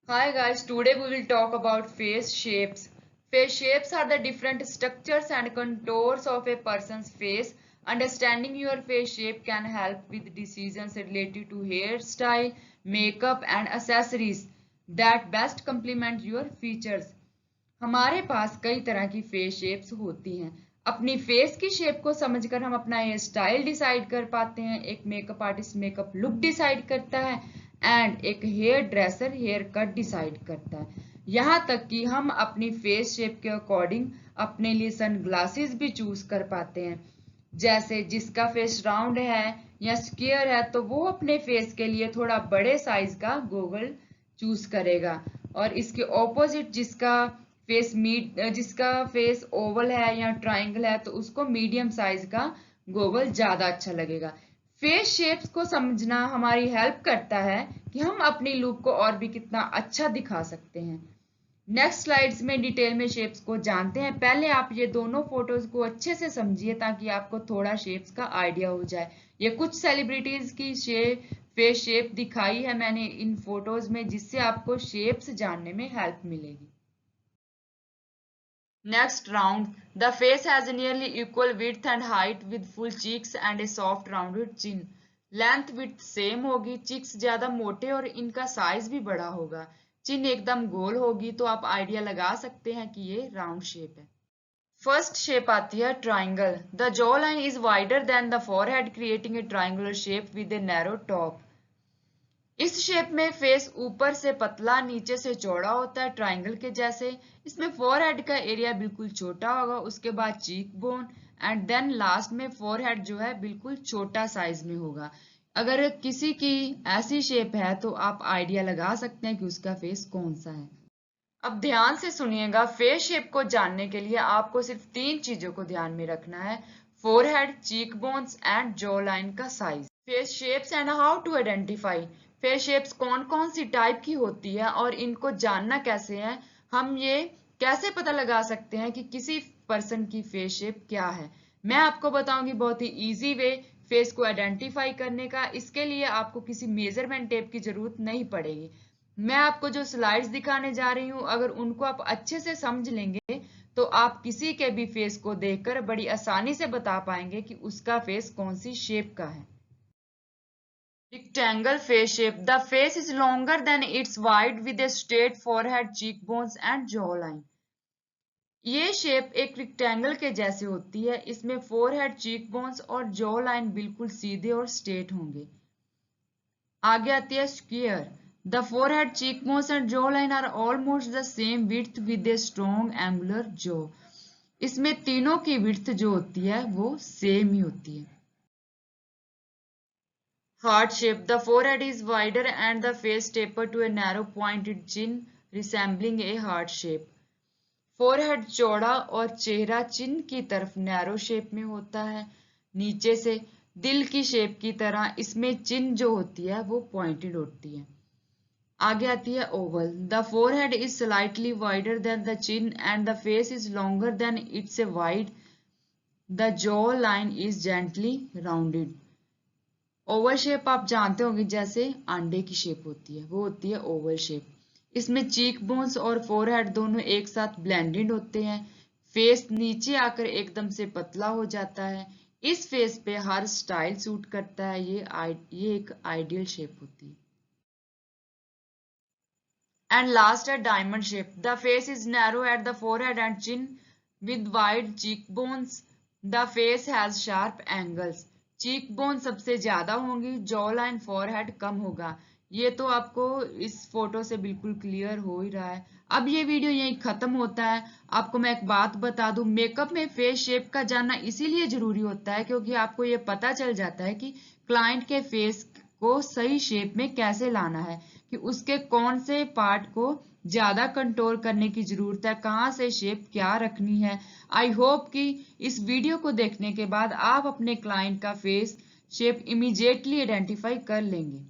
Hi guys, today we will talk about face shapes. Face shapes are the different structures and contours of a person's face. Understanding your face shape can help with decisions related to hairstyle, makeup and accessories that best complement your features. हमारे पास कई तरह की face shapes होती हैं। अपनी face की shape को समझकर हम अपना हेयर स्टाइल डिसाइड कर पाते हैं। एक makeup artist makeup look decide करता है एंड एक hair dresser hair cut decide करता है। यहाँ तक कि हम अपनी फेस शेप के अकॉर्डिंग अपने लिए सनग्लासेस भी चूज कर पाते हैं। जैसे जिसका फेस राउंड है या स्क्वायर है तो वो अपने फेस के लिए थोड़ा बड़े साइज का गॉगल चूज करेगा, और इसके ऑपोजिट जिसका फेस ओवल है या ट्राइंगल है तो उसको मीडियम साइज का गॉगल ज्यादा अच्छा लगेगा। फेस शेप्स को समझना हमारी हेल्प करता है कि हम अपनी लुक को और भी कितना अच्छा दिखा सकते हैं। नेक्स्ट स्लाइड्स में डिटेल में शेप्स को जानते हैं। पहले आप ये दोनों फोटोज को अच्छे से समझिए ताकि आपको थोड़ा शेप्स का आइडिया हो जाए। ये कुछ सेलिब्रिटीज की फेस शेप दिखाई है मैंने इन फोटोज में, जिससे आपको शेप्स जानने में हेल्प मिलेगी। Next round, the face has nearly equal width and height with full cheeks and a soft rounded chin. Length width same होगी, चिक्स ज्यादा मोटे और इनका साइज भी बड़ा होगा। चिन एकदम गोल होगी तो आप आइडिया लगा सकते हैं कि ये राउंड शेप है। फर्स्ट शेप आती है triangle. The jaw line is wider than the forehead creating a triangular shape with a narrow top. इस शेप में फेस ऊपर से पतला नीचे से चौड़ा होता है ट्राइंगल के जैसे। इसमें फोरहेड का एरिया बिल्कुल छोटा होगा, उसके बाद cheekbone and then last में फोरहेड जो है बिल्कुल छोटा साइज में होगा। अगर किसी की ऐसी शेप है तो आप आइडिया लगा सकते हैं कि उसका फेस कौन सा है। अब ध्यान से सुनिएगा, फेस शेप को जानने के लिए आपको सिर्फ 3 चीजों को ध्यान में रखना है: forehead, cheek bones and jaw line का size. Face shapes and how to identify. Face shapes कौन कौन सी टाइप की होती है और इनको जानना कैसे है, हम ये कैसे पता लगा सकते हैं कि किसी पर्सन की फेस शेप क्या है। मैं आपको बताऊंगी बहुत ही इजी वे फेस को आइडेंटिफाई करने का। इसके लिए आपको किसी मेजरमेंट टेप की जरूरत नहीं पड़ेगी। मैं आपको जो स्लाइड्स दिखाने जा रही हूँ, अगर उनको आप अच्छे से समझ लेंगे तो आप किसी के भी फेस को देखकर बड़ी आसानी से बता पाएंगे कि उसका फेस कौन सी शेप का है। Rectangle face shape. The face is longer than its wide with a straight forehead, cheekbones and jawline. ये शेप एक रेक्टेंगल के जैसे होती है। इसमें फोरहेड, चीकबोन्स और जॉ लाइन बिल्कुल सीधे और स्ट्रेट होंगे। आगे आती है square. The forehead, cheekbones and jaw line are almost the same width with a strong angular jaw. इसमें तीनों की विड्थ जो होती है वो सेम ही होती है। Heart shape. The forehead is wider and the face tapered to a narrow pointed chin resembling a heart shape. Forehead चौड़ा और चेहरा चिन की तरफ नैरो शेप में होता है, नीचे से दिल की शेप की तरह। इसमें चिन जो होती है वो पॉइंटेड होती है। आगे आती है Oval. The forehead is slightly wider than the chin and the face is longer than it's a wide. The jaw line is gently rounded. Oval shape आप जानते होंगे, जैसे अंडे की शेप होती है वो होती है ओवल शेप। इसमें चीक बोन्स और फोरहेड दोनों एक साथ ब्लेंडेड होते हैं। फेस नीचे आकर एकदम से पतला हो जाता है। इस फेस पे हर स्टाइल सूट करता है। ये एक आइडियल शेप होती है। एंड लास्ट है diamond shape. The face is narrow at the forehead and chin with wide cheek bones. The face has sharp angles. Cheek bone सबसे ज्यादा होंगी, जॉ लाइन फोरहेड कम होगा। ये तो आपको इस फोटो से बिल्कुल क्लियर हो ही रहा है। अब ये वीडियो यहीं खत्म होता है। आपको मैं एक बात बता दूं, मेकअप में फेस शेप का जानना इसीलिए जरूरी होता है क्योंकि आपको ये पता चल जाता है कि क्लाइंट के फेस को सही शेप में कैसे लाना है, कि उसके कौन से पार्ट को ज्यादा कंट्रोल करने की जरूरत है, कहाँ से शेप क्या रखनी है। आई होप कि इस वीडियो को देखने के बाद आप अपने क्लाइंट का फेस शेप इमीडिएटली आइडेंटिफाई कर लेंगे।